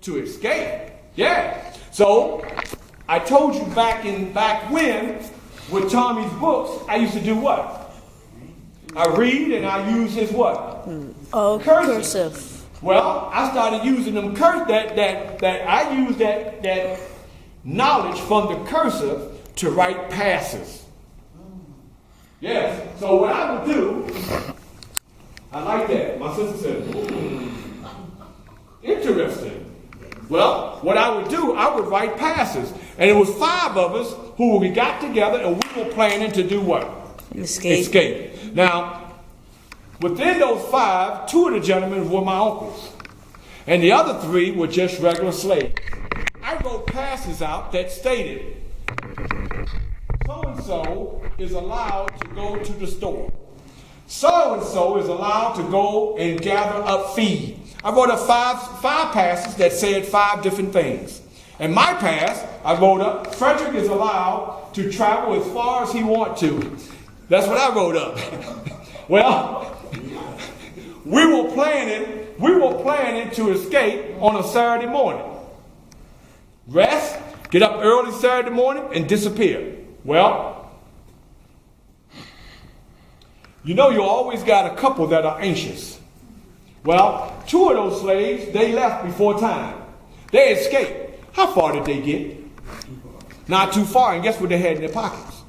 To escape. Yeah. So I told you back when with Tommy's books, I used to do what? I read and I use his what? Cursive. Well, I started using them I use that knowledge from the cursive to write passes. Yes. So what I would do, I like that. My sister said, interesting. Well, what I would do, I would write passes. And it was 5 of us who we got together and we were planning to do what? Escape. Now, within those 5, 2 of the gentlemen were my uncles. And the other 3 were just regular slaves. I wrote passes out that stated, so-and-so is allowed to go to the store. So-and-so is allowed to go and gather up feed. I wrote up five passes that said 5 different things. And my pass, I wrote up, Frederick is allowed to travel as far as he wants to. That's what I wrote up. Well, we were planning to escape on a Saturday morning. Rest, get up early Saturday morning, and disappear. Well, you always got a couple that are anxious. Well, 2 of those slaves, they left before time. They escaped. How far did they get? Not too far, and guess what they had in their pockets?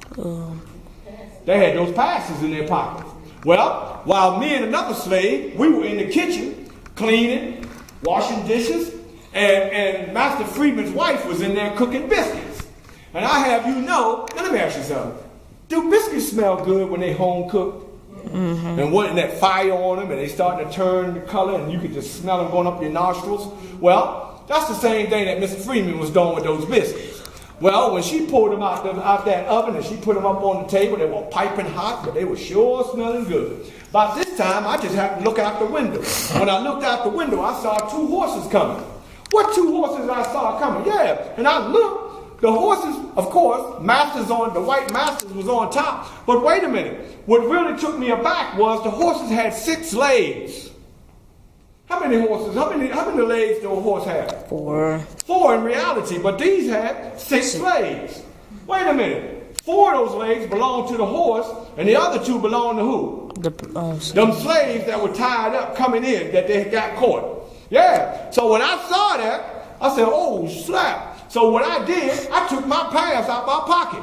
They had those passes in their pockets. Well, while me and another slave, we were in the kitchen, cleaning, washing dishes, and Master Freeman's wife was in there cooking biscuits. And I have you know, now let me ask you something. Do biscuits smell good when they home cooked? Mm-hmm. And wanting that fire on them, and they start to turn the color, and you could just smell them going up your nostrils? Well, that's the same thing that Mr. Freeman was doing with those biscuits. Well, when she pulled them out that oven and she put them up on the table, they were piping hot, but they were sure smelling good. About this time, I just happened to look out the window. When I looked out the window, I saw 2 horses coming. What 2 horses I saw coming? Yeah, and I looked. The horses, of course, the white masters was on top. But wait a minute. What really took me aback was the horses had 6 legs. How many horses? How many legs do a horse have? 4. 4 in reality, but these had 6 legs. Wait a minute. 4 of those legs belong to the horse, and the other 2 belong to who? Them slaves that were tied up coming in that they got caught. Yeah. So when I saw that, I said, oh, slap. So what I did, I took my pass out my pocket.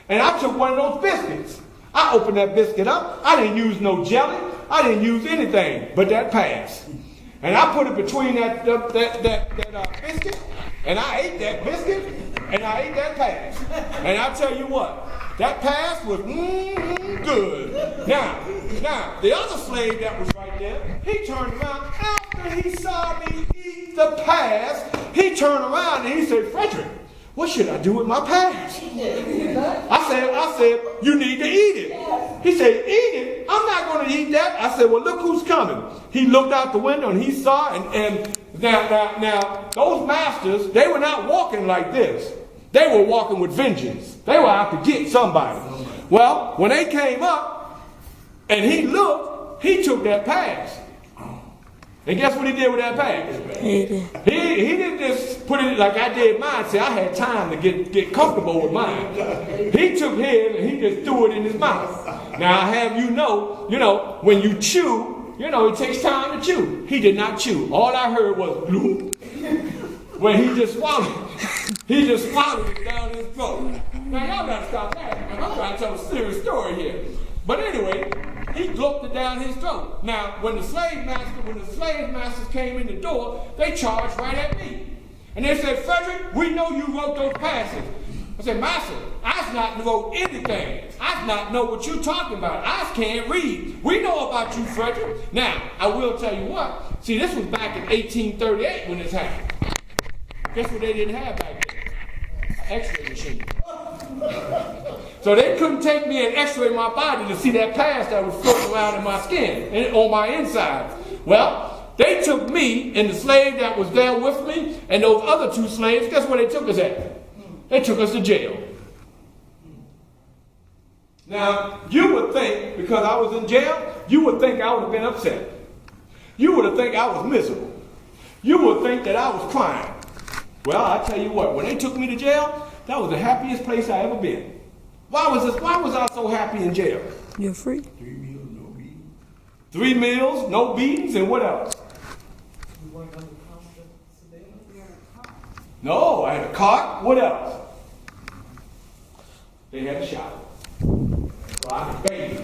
And I took one of those biscuits. I opened that biscuit up. I didn't use no jelly. I didn't use anything but that pass. And I put it between that biscuit. And I ate that biscuit. And I ate that pass. And I tell you what, that pass was good. Now, the other slave that was right there, he turned around after he saw me eat the pass. He turned around and he said, Frederick, what should I do with my pass? I said, you need to eat it. He said, eat it? I'm not going to eat that. I said, well, look who's coming. He looked out the window and he saw, and now, those masters, they were not walking like this. They were walking with vengeance. They were out to get somebody. Well, when they came up and he looked, he took that pass. And guess what he did with that pass? He didn't just put it like I did mine. See, I had time to get comfortable with mine. He took his and he just threw it in his mouth. Now, I have you know, when you chew, it takes time to chew. He did not chew. All I heard was bloop. When he just swallowed it down his throat. Now, y'all got to stop laughing. I'm trying to tell a serious story here. But anyway, he gulped it down his throat. Now, when the slave masters came in the door, they charged right at me. And they said, Frederick, we know you wrote those passes. I said, Master, I not wrote anything. I not know what you're talking about. I can't read. We know about you, Frederick. Now, I will tell you what. See, this was back in 1838 when this happened. Guess what they didn't have back then? An X-ray machine. So they couldn't take me and X-ray my body to see that pass that was floating around in my skin and on my inside. Well, they took me and the slave that was there with me and those other 2 slaves. Guess where they took us at? They took us to jail. Now, you would think, because I was in jail, you would think I would have been upset. You would have think I was miserable. You would think that I was crying. Well, I tell you what, when they took me to jail, that was the happiest place I ever been. Why was I so happy in jail? You're free. 3 meals, no beating. 3 meals, no beatings, and what else? You weren't under constant surveillance? No, I had a cot. What else? They had a shower. So I could bathe.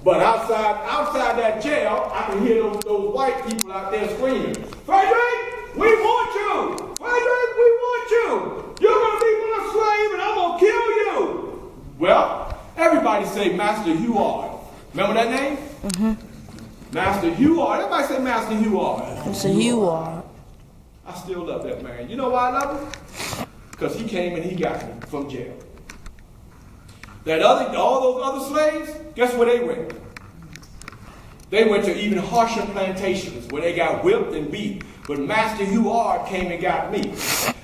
But outside that jail, I could hear those white people out there screaming, Frederick, we want you! Frederick, we want you! You're going to be my slave and I'm going to kill you! Well, everybody say Master Huard. Remember that name? Mm-hmm. Master Huard. Everybody say Master Huard. It's a Huard. I still love that man. You know why I love him? Because he came and he got me from jail. All those other slaves, guess where they went? They went to even harsher plantations where they got whipped and beat. But Master Huard came and got me.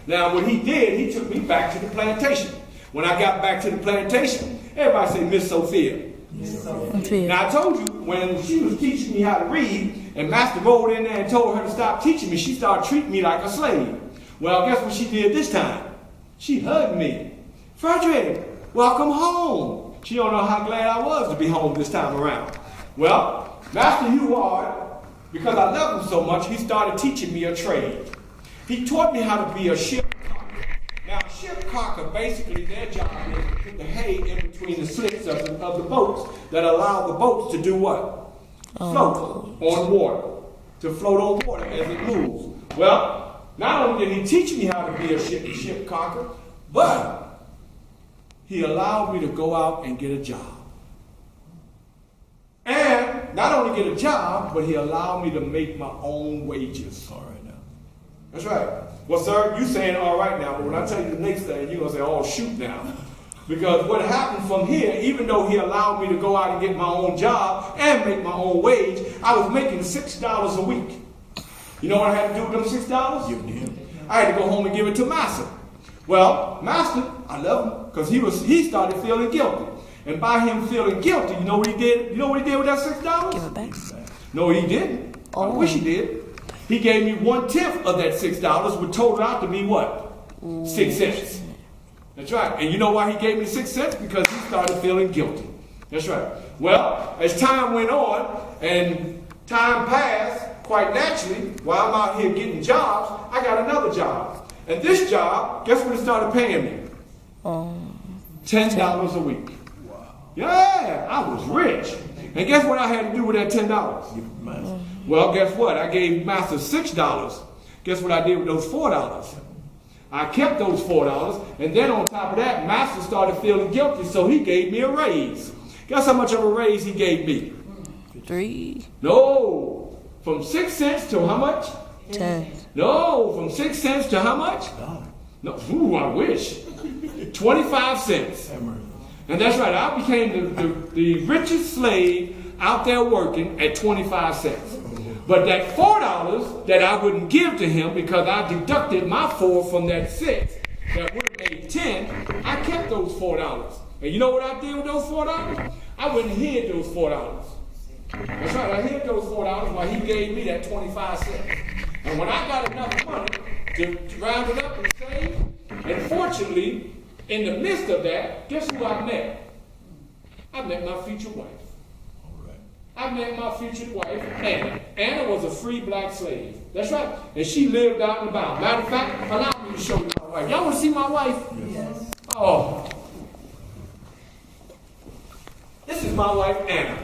Now what he did, he took me back to the plantation. When I got back to the plantation, everybody say Miss Sophia. Miss Sophia. Now I told you, when she was teaching me how to read, and Master rolled in there and told her to stop teaching me, she started treating me like a slave. Well, guess what she did this time? She hugged me. Frederick, welcome home. She don't know how glad I was to be home this time around. Well, Master Huard, because I love him so much, he started teaching me a trade. He taught me how to be a ship cocker. Now, a ship cocker, basically their job is to put the hay in between the slits of the boats that allow the boats to do what? Float on water. To float on water as it moves. Well, not only did he teach me how to be a ship cocker, but he allowed me to go out and get a job. And not only get a job, but he allowed me to make my own wages. All right now. That's right. Well, sir, you saying all right now, but when I tell you the next thing, you're going to say, oh, shoot now. Because what happened from here, even though he allowed me to go out and get my own job and make my own wage, I was making $6 a week. You know what I had to do with them $6? Give it to him. I had to go home and give it to Master. Well, Master, I love him because he started feeling guilty. And by him feeling guilty, you know what he did? You know what he did with that $6? Give it back. No, he didn't. I wish he did. He gave me 1/10 of that $6, which totaled out to be what? 6 cents. That's right. And you know why he gave me 6 cents? Because he started feeling guilty. That's right. Well, as time went on and time passed, quite naturally, while I'm out here getting jobs, I got another job. And this job, guess what it started paying me? $10 a week. Wow. Yeah, I was rich. And guess what I had to do with that $10? Give it to Master. Well, guess what? I gave Master $6. Guess what I did with those $4? I kept those $4, and then on top of that, Master started feeling guilty, so he gave me a raise. Guess how much of a raise he gave me? 3. No, from 6 cents to how much? 10. No, from 6 cents to how much? No, ooh, I wish. 25 cents. And that's right, I became the richest slave out there working at 25 cents. But that $4 that I wouldn't give to him because I deducted my 4 from that 6, that would have made 10, I kept those $4. And you know what I did with those $4? I went and hid those $4. That's right, I hid those $4 while he gave me that 25 cents. And when I got enough money to round it up and save, and fortunately, in the midst of that, guess who I met? I met my future wife. I met my future wife, Anna. Anna was a free black slave. That's right. And she lived out and about. Matter of fact, allow me to show you my wife. Y'all want to see my wife? Yes. Oh. This is my wife, Anna.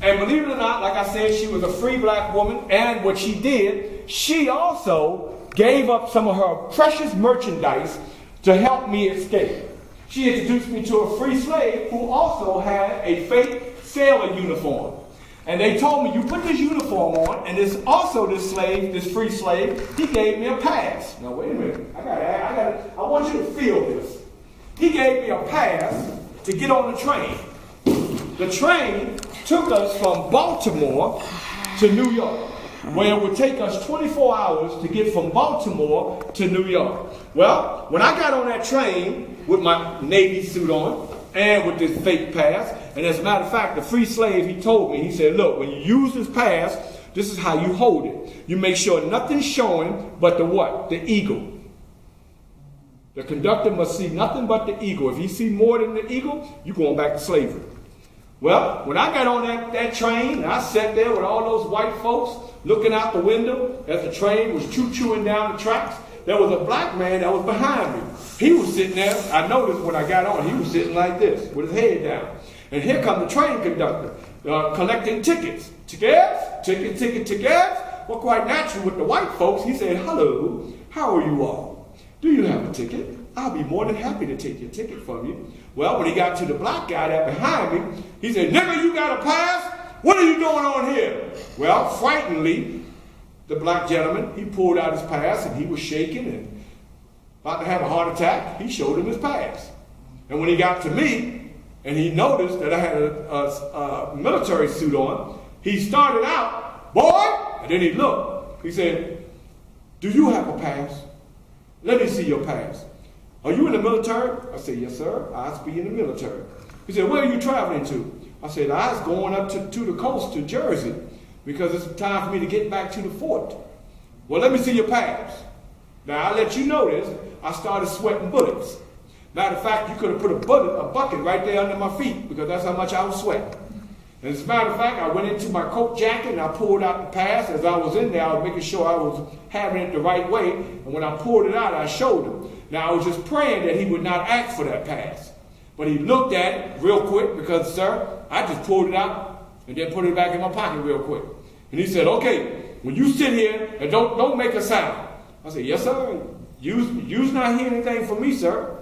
And believe it or not, like I said, she was a free black woman. And what she did, she also gave up some of her precious merchandise to help me escape. She introduced me to a free slave who also had a fake sailor uniform. And they told me, you put this uniform on, and this slave, this free slave, he gave me a pass. Now wait a minute, I want you to feel this. He gave me a pass to get on the train. The train took us from Baltimore to New York, where it would take us 24 hours to get from Baltimore to New York. Well, when I got on that train with my Navy suit on, and with this fake pass, and as a matter of fact, the free slave, he told me, he said, look, when you use this pass, This is how you hold it. You make sure nothing's showing but the what? The eagle. The conductor must see nothing but the eagle. If he see more than the eagle, you're going back to slavery. Well, when I got on that train, and I sat there with all those white folks looking out the window as the train was choo-chooing down the tracks, there was a black man that was behind me. He was sitting there. I noticed when I got on, he was sitting like this with his head down. And here comes the train conductor collecting tickets. Tickets? Tickets? Well, quite naturally with the white folks, he said, hello, how are you all? Do you have a ticket? I'll be more than happy to take your ticket from you. Well, when he got to the black guy that behind me, he said, nigga, you got a pass? What are you doing on here? Well, frighteningly, the black gentleman, he pulled out his pass and he was shaking and about to have a heart attack. He showed him his pass. And when he got to me and he noticed that I had a military suit on, he started out, boy, and then he looked. He said, do you have a pass? Let me see your pass. Are you in the military? I said, yes, sir. I be in the military. He said, where are you traveling to? I said, I was going up to the coast, to Jersey, because it's time for me to get back to the fort. Well, let me see your pass. Now, I'll let you know this. I started sweating bullets. Matter of fact, you could have put a bucket right there under my feet, because that's how much I was sweating. And as a matter of fact, I went into my coat jacket and I pulled out the pass. As I was in there, I was making sure I was having it the right way. And when I pulled it out, I showed him. Now, I was just praying that he would not ask for that pass. But he looked at it real quick because, sir, I just pulled it out and then put it back in my pocket real quick. And he said, okay, when you sit here and don't make a sound. I said, yes, sir. You's not hearing anything from me, sir.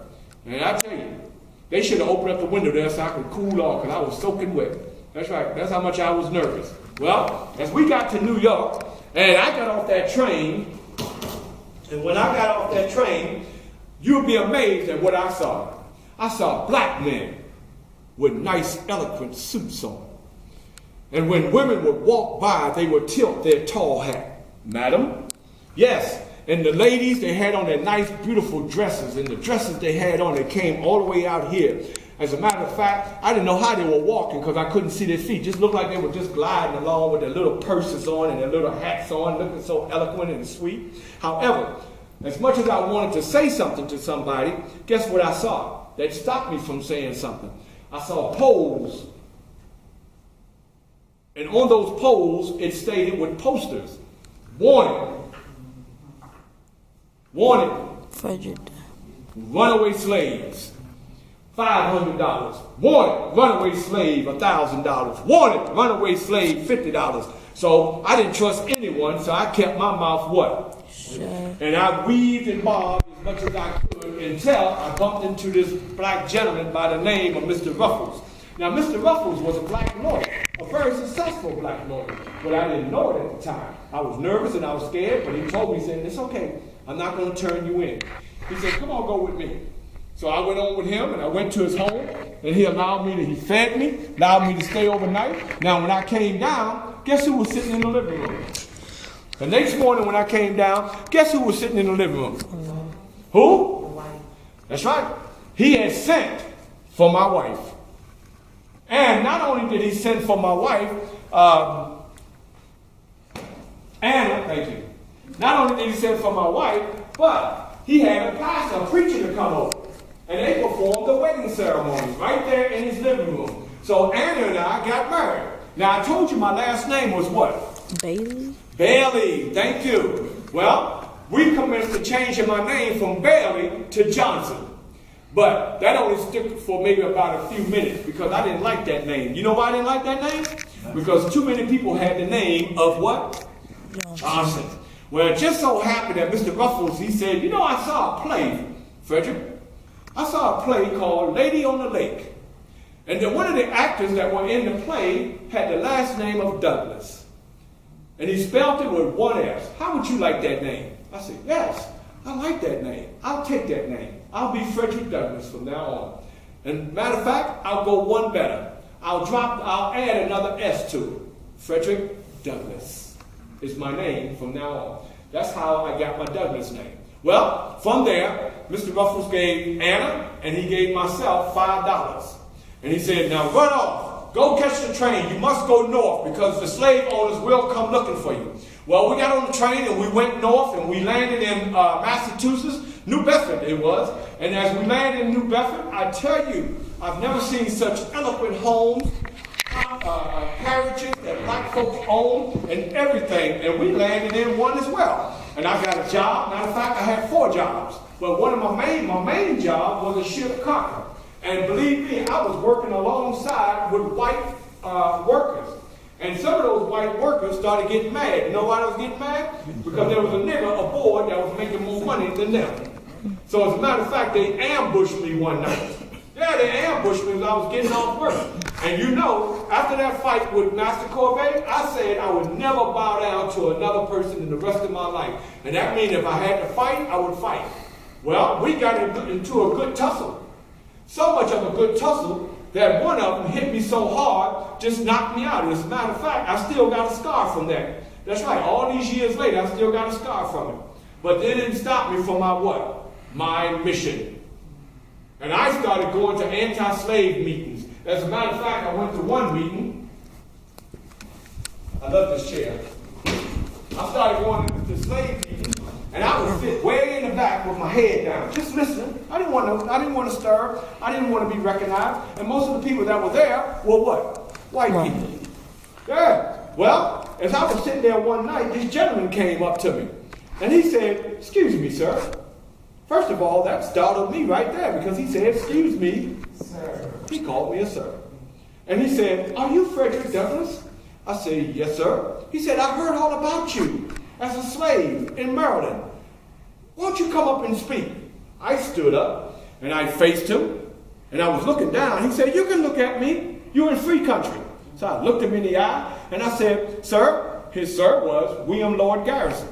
And I tell you, they should have opened up the window there so I could cool off because I was soaking wet. That's right. That's how much I was nervous. Well, as we got to New York, and I got off that train, and when I got off that train, you'll be amazed at what I saw. I saw black men with nice, eloquent suits on. And when women would walk by, they would tilt their tall hat. Madam? Yes. And the ladies, they had on their nice, beautiful dresses. And the dresses they had on, they came all the way out here. As a matter of fact, I didn't know how they were walking because I couldn't see their feet. Just looked like they were just gliding along with their little purses on and their little hats on, looking so eloquent and sweet. However, as much as I wanted to say something to somebody, guess what I saw? That stopped me from saying something. I saw poles. And on those poles, it stated with posters, warning. Warning. Frederick. Runaway slaves. $500. Warning, runaway slave, $1,000. Warning, runaway slave, $50. So I didn't trust anyone, so I kept my mouth what? Shut. And I weaved and bobbed as much as I could until I bumped into this black gentleman by the name of Mr. Ruffles. Now, Mr. Ruffles was a black lawyer, a very successful black lawyer, but I didn't know it at the time. I was nervous and I was scared, but he told me, he said, it's okay, I'm not going to turn you in. He said, come on, go with me. So I went on with him, and I went to his home, and he allowed me to, he fed me, allowed me to stay overnight. Now, when I came down, guess who was sitting in the living room? The next morning when I came down, guess who was sitting in the living room? Who? That's right. He had sent for my wife. And not only did he send for my wife, Anna, thank you. Not only did he send for my wife, but he had a pastor, a preacher to come over. And they performed the wedding ceremony right there in his living room. So Anna and I got married. Now, I told you my last name was what? Bailey. Bailey, thank you. Well, we commenced to changing my name from Bailey to Johnson. But that only stuck for maybe about a few minutes because I didn't like that name. You know why I didn't like that name? Because too many people had the name of what? Johnson. Well, it just so happened that Mr. Ruffles, he said, you know, I saw a play, Frederick. I saw a play called Lady on the Lake. And then one of the actors that were in the play had the last name of Douglas. And he spelled it with one S. How would you like that name? I said, yes, I like that name. I'll take that name. I'll be Frederick Douglas from now on. And matter of fact, I'll go one better. I'll add another S to it. Frederick Douglas is my name from now on. That's how I got my Douglas name. Well, from there, Mr. Ruffles gave Anna and he gave myself $5. And he said, now run off go catch the train. You must go north because the slave owners will come looking for you. Well, we got on the train and we went north and we landed in Massachusetts, New Bedford it was. And as we landed in New Bedford, I tell you, I've never seen such eloquent homes, carriages that black folks own and everything. And we landed in one as well. And I got a job. Matter of fact, I had 4 jobs. But one of my main job was a ship carpenter. And believe me, I was working alongside with white workers. And some of those white workers started getting mad. You know why they was getting mad? Because there was a nigger aboard that was making more money than them. So as a matter of fact, they ambushed me one night. Yeah, they ambushed me as I was getting off work. And you know, after that fight with Master Corvette, I said I would never bow down to another person in the rest of my life. And that means if I had to fight, I would fight. Well, we got into a good tussle. So much of a good tussle that one of them hit me so hard, just knocked me out. As a matter of fact, I still got a scar from that. That's right, all these years later, I still got a scar from it. But it didn't stop me from my what? My mission. And I started going to anti-slave meetings. As a matter of fact, I went to one meeting. I love this chair. I started going to slave meetings, and I would sit way in the back with my head down, just listening. I didn't want to stir. I didn't want to be recognized. And most of the people that were there were what? White people. Yeah. Well, as I was sitting there one night, this gentleman came up to me, and he said, "Excuse me, sir." First of all, that startled me right there because he said, "Excuse me, sir." He called me a sir. And he said, "Are you Frederick Douglass?" I said, "Yes, sir." He said, "I heard all about you as a slave in Maryland. Won't you come up and speak?" I stood up and I faced him and I was looking down. He said, "You can look at me. You're in free country." So I looked him in the eye and I said, "Sir," his sir was William Lord Garrison.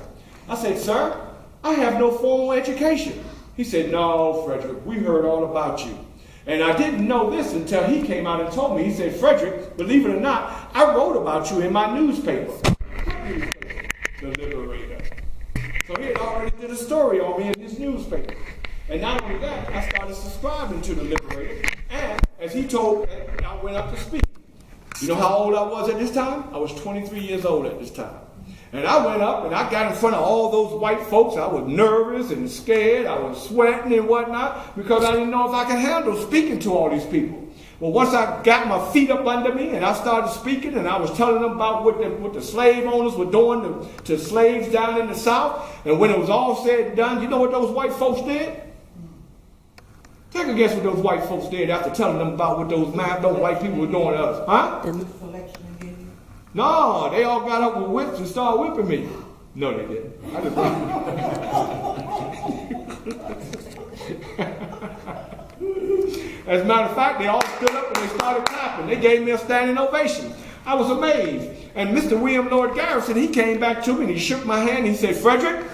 I said, "Sir, I have no formal education." He said, "No, Frederick, we heard all about you." And I didn't know this until he came out and told me. He said, "Frederick, believe it or not, I wrote about you in my newspaper. The Liberator." So he had already did a story on me in his newspaper. And not only that, I started subscribing to the Liberator. And as he told me, I went up to speak. You know how old I was at this time? I was 23 years old at this time. And I went up and I got in front of all those white folks. I was nervous and scared. I was sweating and whatnot because I didn't know if I could handle speaking to all these people. Well, once I got my feet up under me and I started speaking and I was telling them about what the slave owners were doing to slaves down in the South. And when it was all said and done, you know what those white folks did? Take a guess what those white folks did after telling them about what those white people were doing to us. Huh? No, they all got up with whips and started whipping me. No, they didn't. I just As a matter of fact, they all stood up and they started clapping. They gave me a standing ovation. I was amazed. And Mr. William Lord Garrison, he came back to me and he shook my hand and he said, "Frederick,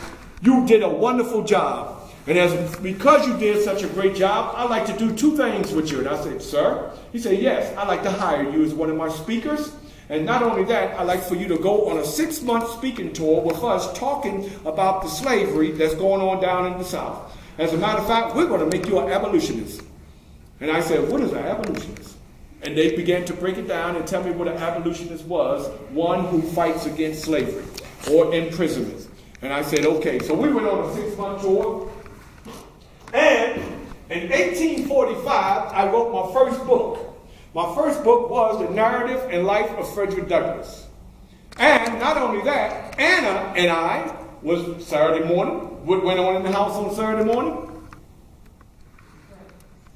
you did a wonderful job. And because you did such a great job, I'd like to do 2 things with you." And I said, "Sir?" He said, "Yes, I'd like to hire you as one of my speakers. And not only that, I'd like for you to go on a 6-month speaking tour with us talking about the slavery that's going on down in the South. As a matter of fact, we're going to make you an abolitionist." And I said, "What is an abolitionist?" And they began to break it down and tell me what an abolitionist was, one who fights against slavery or imprisonment. And I said, okay. So we went on a 6-month tour. And in 1845, I wrote my first book. My first book was The Narrative and Life of Frederick Douglass. And not only that, Anna and I was Saturday morning. What went on in the house on Saturday morning?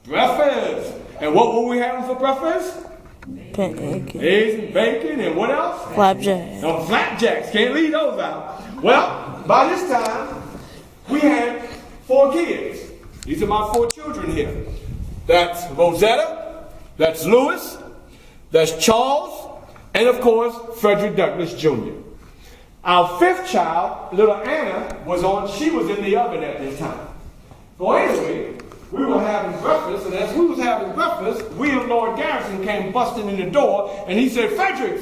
Breakfast. And what were we having for breakfast? Pancake. Eggs and bacon and what else? Flapjack. No, flapjacks. Can't leave those out. Well, by this time, we had 4 kids. These are my 4 children here. That's Rosetta. That's Lewis, that's Charles, and of course, Frederick Douglass Jr. Our 5th child, little Anna, she was in the oven at this time. So anyway, we were having breakfast, and as we was having breakfast, William Lord Garrison came busting in the door, and he said, Frederick,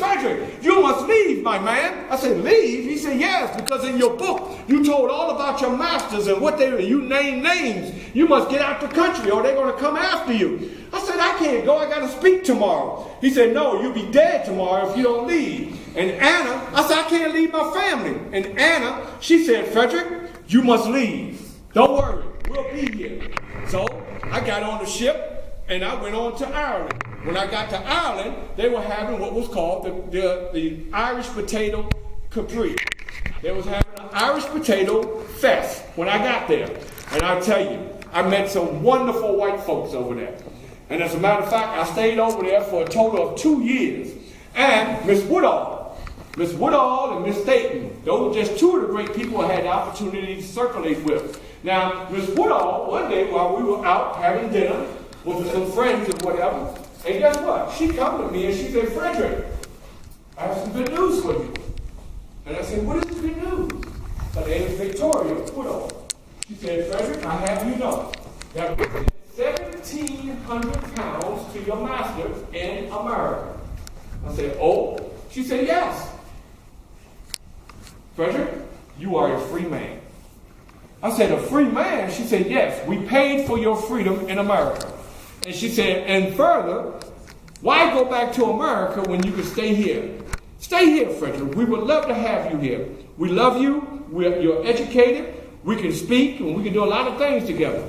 you must leave, my man." I said, "Leave?" He said, "Yes, because in your book, you told all about your masters and you named names. You must get out the country or they're going to come after you." I said, said, I can't go. I got to speak tomorrow. He said, no, you'll be dead tomorrow if you don't leave. And Anna, I said, I can't leave my family. And Anna, she said, Frederick, you must leave. Don't worry, we'll be here. So I got on the ship and I went on to Ireland. When I got to Ireland, they were having what was called the Irish Potato Capri. They was having an Irish Potato Fest when I got there. And I tell you, I met some wonderful white folks over there. And as a matter of fact, I stayed over there for a total of 2 years. And Miss Woodall and Miss Staten, those were just two of the great people I had the opportunity to circulate with. Now, Miss Woodall, one day while we were out having dinner with some friends and whatever, and guess what? She come to me and she said, Frederick, I have some good news for you. And I said, what is the good news? Her name is Victoria Woodall. She said, Frederick, I have you know that we sent 1,700 pounds to your master in America. I said, oh? She said, yes. Frederick, you are a free man. I said, a free man? She said, yes, we paid for your freedom in America. And she said, and further, why go back to America when you can stay here? Stay here, Frederick. We would love to have you here. We love you. You're educated. We can speak, and we can do a lot of things together.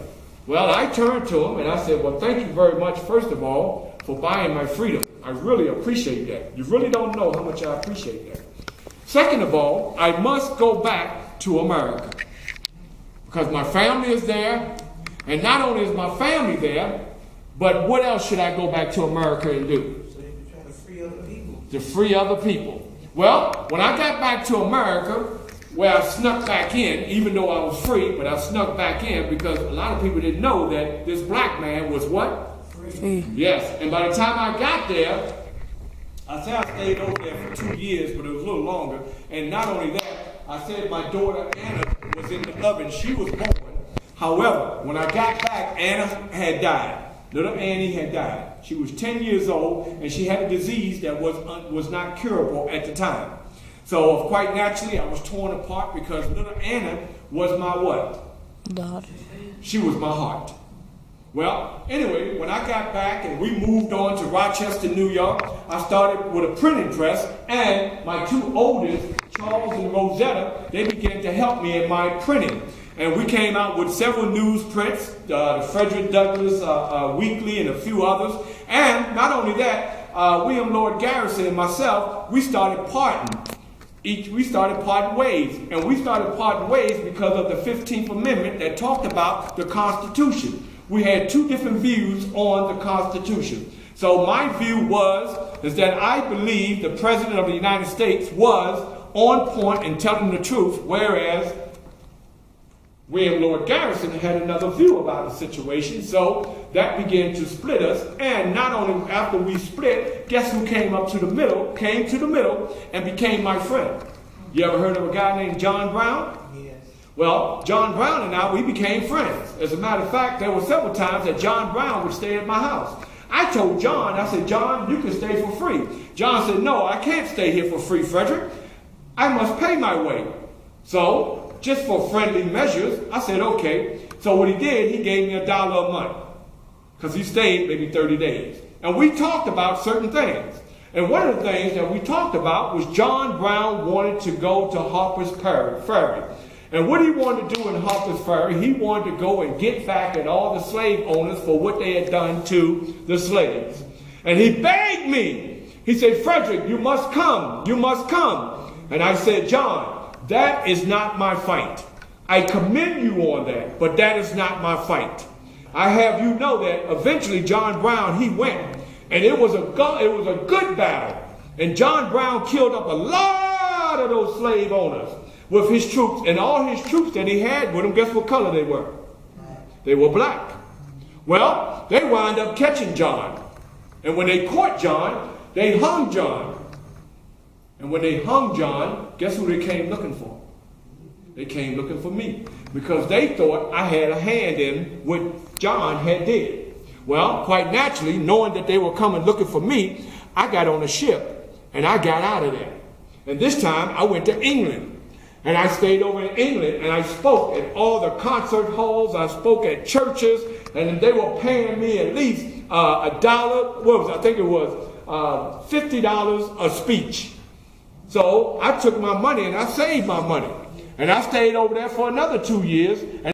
Well, I turned to him, and I said, well, thank you very much, first of all, for buying my freedom. I really appreciate that. You really don't know how much I appreciate that. Second of all, I must go back to America because my family is there, and not only is my family there, but what else should I go back to America and do? So you're trying to free other people. To free other people. Well, when I got back to America, where I snuck back in, even though I was free, but I snuck back in because a lot of people didn't know that this black man was what? Free. Yes, and by the time I got there, I said I stayed over there for 2 years, but it was a little longer. And not only that, I said my daughter Anna was in the oven. She was born. However, when I got back, Anna had died. Little Annie had died. She was 10 years old, and she had a disease that was not curable at the time. So quite naturally, I was torn apart because little Anna was my what? Daughter. She was my heart. Well, anyway, when I got back and we moved on to Rochester, New York, I started with a printing press, and my two oldest, Charles and Rosetta, they began to help me in my printing. And we came out with several newsprints, the Frederick Douglass Weekly and a few others. And not only that, William Lord Garrison and myself, we started parting. We started parting ways. And we started parting ways because of the 15th Amendment that talked about the Constitution. We had two different views on the Constitution. So my view is that I believe the President of the United States was on point and telling the truth, whereas William Lord Garrison had another view about the situation. So that began to split us. And not only after we split, guess who came to the middle and became my friend? You ever heard of a guy named John Brown? Yes. Well, John Brown and I, we became friends. As a matter of fact, there were several times that John Brown would stay at my house. I told John, I said, John, you can stay for free. John said, no, I can't stay here for free, Frederick. I must pay my way. So, just for friendly measures, I said, okay. So what he did, he gave me $1 a month because he stayed maybe 30 days. And we talked about certain things. And one of the things that we talked about was John Brown wanted to go to Harper's Ferry. And what he wanted to do in Harper's Ferry, he wanted to go and get back at all the slave owners for what they had done to the slaves. And he begged me. He said, Frederick, you must come. You must come. And I said, John, that is not my fight. I commend you on that, but that is not my fight. I have you know that eventually John Brown, he went, and it was a good battle. And John Brown killed up a lot of those slave owners with his troops, and all his troops that he had with him, guess what color they were? They were black. Well, they wound up catching John. And when they caught John, they hung John. And when they hung John, guess who they came looking for? They came looking for me because they thought I had a hand in what John had did. Well, quite naturally, knowing that they were coming looking for me, I got on a ship and I got out of there. And this time I went to England. And I stayed over in England and I spoke at all the concert halls. I spoke at churches, and they were paying me at least $1, what was it? I think it was $50 a speech. So I took my money and I saved my money. And I stayed over there for another 2 years. And